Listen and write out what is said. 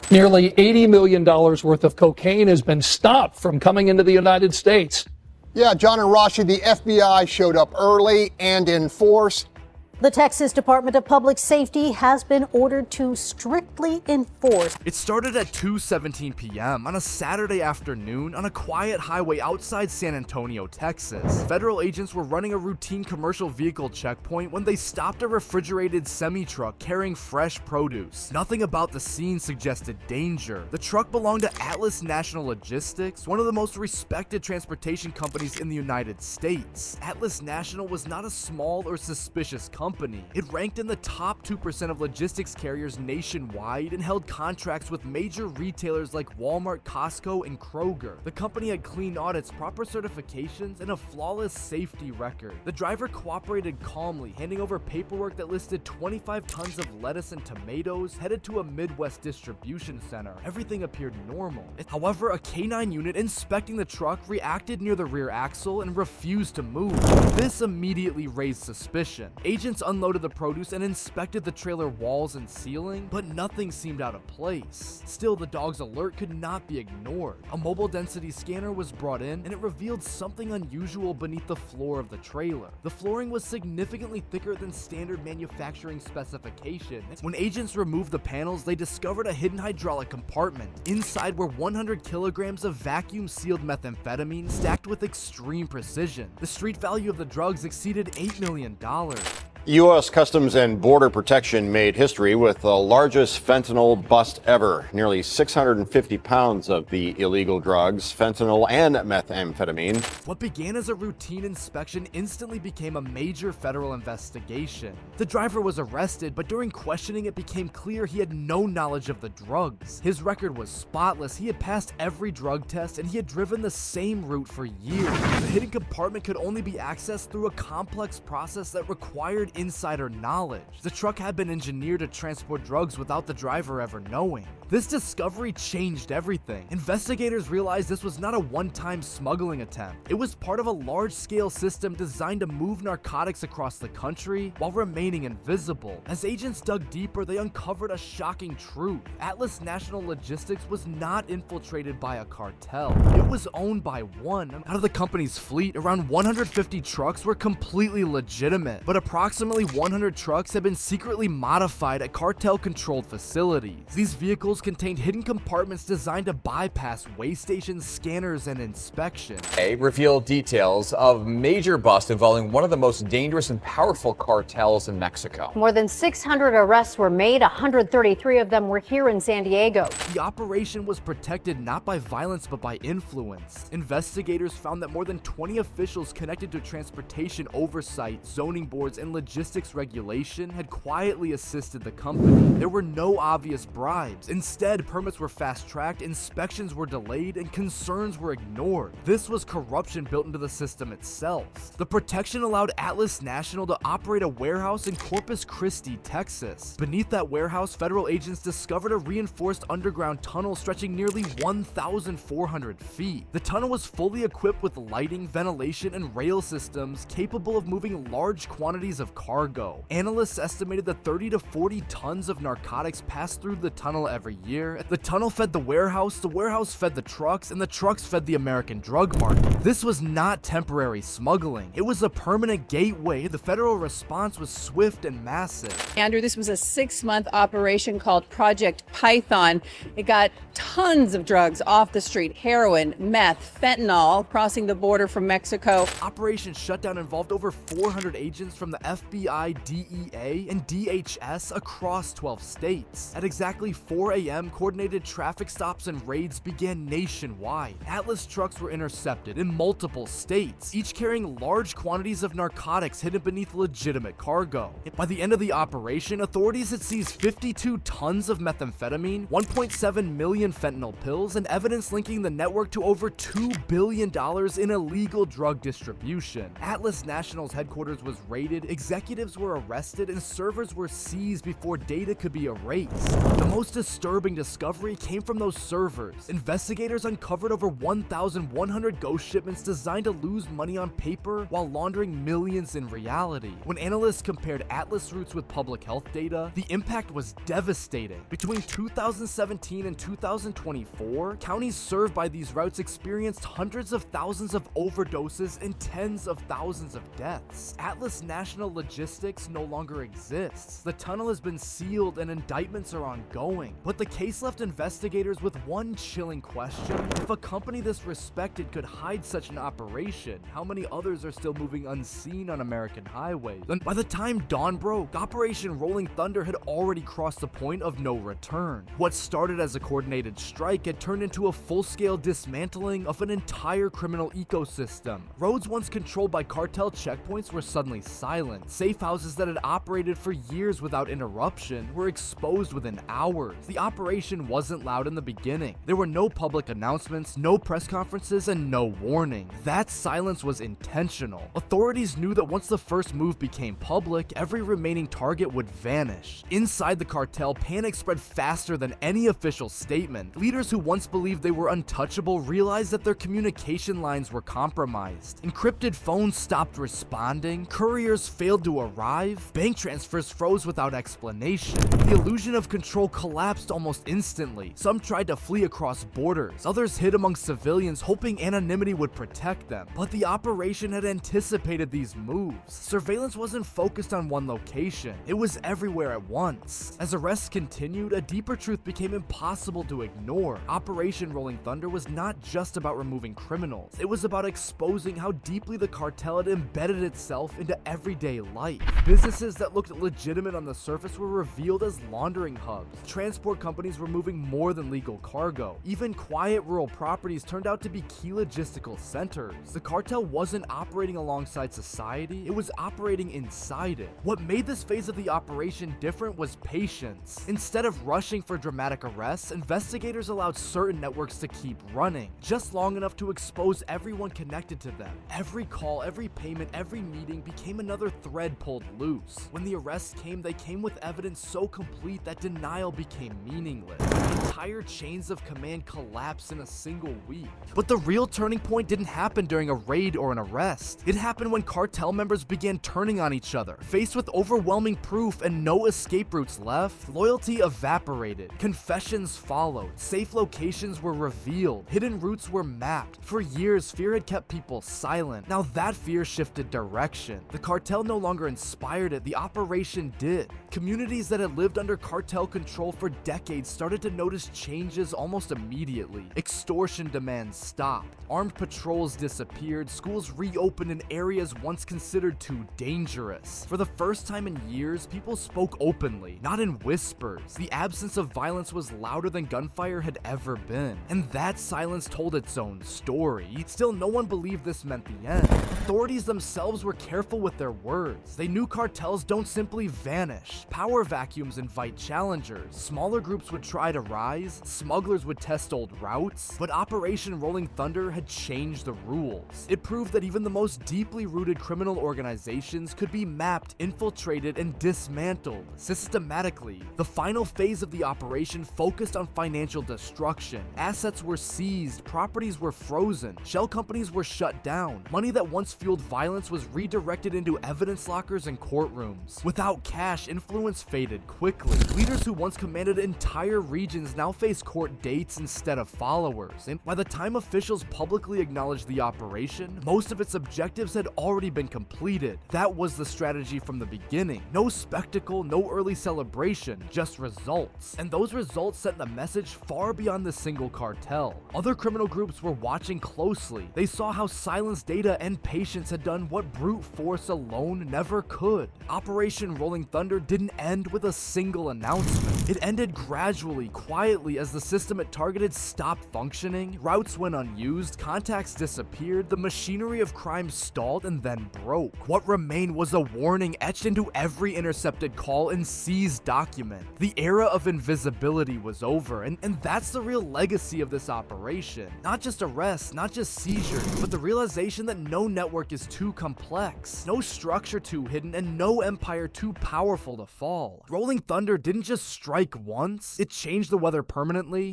Nearly $80 million worth of cocaine has been stopped from coming into the United States. Yeah, John and Rashi, the FBI showed up early and in force. The Texas Department of Public Safety has been ordered to strictly enforce. It started at 2:17 p.m. on a Saturday afternoon on a quiet highway outside San Antonio, Texas. Federal agents were running a routine commercial vehicle checkpoint when they stopped a refrigerated semi-truck carrying fresh produce. Nothing about the scene suggested danger. The truck belonged to Atlas National Logistics, one of the most respected transportation companies in the United States. Atlas National was not a small or suspicious company. It ranked in the top 2% of logistics carriers nationwide and held contracts with major retailers like Walmart, Costco, and Kroger. The company had clean audits, proper certifications, and a flawless safety record. The driver cooperated calmly, handing over paperwork that listed 25 tons of lettuce and tomatoes headed to a Midwest distribution center. Everything appeared normal. However, a K9 unit inspecting the truck reacted near the rear axle and refused to move. This immediately raised suspicion. Agents unloaded the produce and inspected the trailer walls and ceiling, but nothing seemed out of place. Still, the dog's alert could not be ignored. A mobile density scanner was brought in, and it revealed something unusual beneath the floor of the trailer. The flooring was significantly thicker than standard manufacturing specifications. When agents removed the panels, they discovered a hidden hydraulic compartment. Inside were 100 kilograms of vacuum-sealed methamphetamine stacked with extreme precision. The street value of the drugs exceeded $8 million. U.S. Customs and Border Protection made history with the largest fentanyl bust ever. Nearly 650 pounds of the illegal drugs, fentanyl and methamphetamine. What began as a routine inspection instantly became a major federal investigation. The driver was arrested, but during questioning it became clear he had no knowledge of the drugs. His record was spotless. He had passed every drug test and he had driven the same route for years. The hidden compartment could only be accessed through a complex process that required insider knowledge. The truck had been engineered to transport drugs without the driver ever knowing. This discovery changed everything. Investigators realized this was not a one-time smuggling attempt. It was part of a large-scale system designed to move narcotics across the country while remaining invisible. As agents dug deeper, they uncovered a shocking truth. Atlas National Logistics was not infiltrated by a cartel. It was owned by one. Out of the company's fleet, around 150 trucks were completely legitimate, but approximately 100 trucks had been secretly modified at cartel-controlled facilities. These vehicles contained hidden compartments designed to bypass weigh stations, scanners, and inspection. Revealed details of major bust involving one of the most dangerous and powerful cartels in Mexico. More than 600 arrests were made. 133 of them were here in San Diego. The operation was protected not by violence but by influence. Investigators found that more than 20 officials connected to transportation oversight, zoning boards, and logistics regulation had quietly assisted the company. There were no obvious bribes. Instead, permits were fast-tracked, inspections were delayed, and concerns were ignored. This was corruption built into the system itself. The protection allowed Atlas National to operate a warehouse in Corpus Christi, Texas. Beneath that warehouse, federal agents discovered a reinforced underground tunnel stretching nearly 1,400 feet. The tunnel was fully equipped with lighting, ventilation, and rail systems capable of moving large quantities of cargo. Analysts estimated that 30 to 40 tons of narcotics passed through the tunnel every year. The tunnel fed the warehouse fed the trucks, and the trucks fed the American drug market. This was not temporary smuggling. It was a permanent gateway. The federal response was swift and massive. Andrew, this was a 6-month operation called Project Python. It got tons of drugs off the street: heroin, meth, fentanyl, crossing the border from Mexico. Operation Shutdown involved over 400 agents from the FBI, DEA, and DHS across 12 states. At exactly 4 a.m., coordinated traffic stops and raids began nationwide. Atlas trucks were intercepted in multiple states, each carrying large quantities of narcotics hidden beneath legitimate cargo. By the end of the operation, authorities had seized 52 tons of methamphetamine, 1.7 million fentanyl pills, and evidence linking the network to over $2 billion in illegal drug distribution. Atlas National's headquarters was raided, examined Executives were arrested and servers were seized before data could be erased. The most disturbing discovery came from those servers. Investigators uncovered over 1,100 ghost shipments designed to lose money on paper while laundering millions in reality. When analysts compared Atlas routes with public health data, the impact was devastating. Between 2017 and 2024, counties served by these routes experienced hundreds of thousands of overdoses and tens of thousands of deaths. Atlas National Logistics no longer exists. The tunnel has been sealed and indictments are ongoing. But the case left investigators with one chilling question. If a company this respected could hide such an operation, how many others are still moving unseen on American highways? And by the time dawn broke, Operation Rolling Thunder had already crossed the point of no return. What started as a coordinated strike had turned into a full-scale dismantling of an entire criminal ecosystem. Roads once controlled by cartel checkpoints were suddenly silent. Safe houses that had operated for years without interruption were exposed within hours. The operation wasn't loud in the beginning. There were no public announcements, no press conferences, and no warning. That silence was intentional. Authorities knew that once the first move became public, every remaining target would vanish. Inside the cartel, panic spread faster than any official statement. Leaders who once believed they were untouchable realized that their communication lines were compromised. Encrypted phones stopped responding, couriers failed to arrive, bank transfers froze without explanation. The illusion of control collapsed almost instantly. Some tried to flee across borders, others hid among civilians hoping anonymity would protect them. But the operation had anticipated these moves. Surveillance wasn't focused on one location, it was everywhere at once. As arrests continued, a deeper truth became impossible to ignore. Operation Rolling Thunder was not just about removing criminals, it was about exposing how deeply the cartel had embedded itself into everyday life. Businesses that looked legitimate on the surface were revealed as laundering hubs. Transport companies were moving more than legal cargo. Even quiet rural properties turned out to be key logistical centers. The cartel wasn't operating alongside society, it was operating inside it. What made this phase of the operation different was patience. Instead of rushing for dramatic arrests, investigators allowed certain networks to keep running, just long enough to expose everyone connected to them. Every call, every payment, every meeting became another thread pulled loose. When the arrests came, they came with evidence so complete that denial became meaningless. Entire chains of command collapsed in a single week. But the real turning point didn't happen during a raid or an arrest. It happened when cartel members began turning on each other. Faced with overwhelming proof and no escape routes left, loyalty evaporated. Confessions followed. Safe locations were revealed. Hidden routes were mapped. For years, fear had kept people silent. Now that fear shifted direction. The cartel no longer inspired it, the operation did. Communities that had lived under cartel control for decades started to notice changes almost immediately. Extortion demands stopped. Armed patrols disappeared. Schools reopened in areas once considered too dangerous. For the first time in years, people spoke openly, not in whispers. The absence of violence was louder than gunfire had ever been. And that silence told its own story. Still, no one believed this meant the end. Authorities themselves were careful with their words. They knew cartels don't simply vanish. Power vacuums invite challengers. Smaller groups would try to rise. Smugglers would test old routes. But Operation Rolling Thunder had changed the rules. It proved that even the most deeply rooted criminal organizations could be mapped, infiltrated, and dismantled systematically. The final phase of the operation focused on financial destruction. Assets were seized, properties were frozen, shell companies were shut down. Money that once fueled violence was redirected into evidence lockers and courtrooms. Without cash, influence faded quickly. Leaders who once commanded entire regions now face court dates instead of followers. And by the time officials publicly acknowledged the operation, most of its objectives had already been completed. That was the strategy from the beginning. No spectacle, no early celebration, just results. And those results sent the message far beyond the single cartel. Other criminal groups were watching closely. They saw how silence, data, and patience had done what brute force alone never could. Operation Rolling Thunder didn't end with a single announcement. It ended gradually, quietly, quietly as the system it targeted stopped functioning, routes went unused, contacts disappeared, the machinery of crime stalled and then broke. What remained was a warning etched into every intercepted call and seized document. The era of invisibility was over, and that's the real legacy of this operation. Not just arrests, not just seizures, but the realization that no network is too complex, no structure too hidden, and no empire too powerful to fall. Rolling Thunder didn't just strike once, it changed the weather permanently,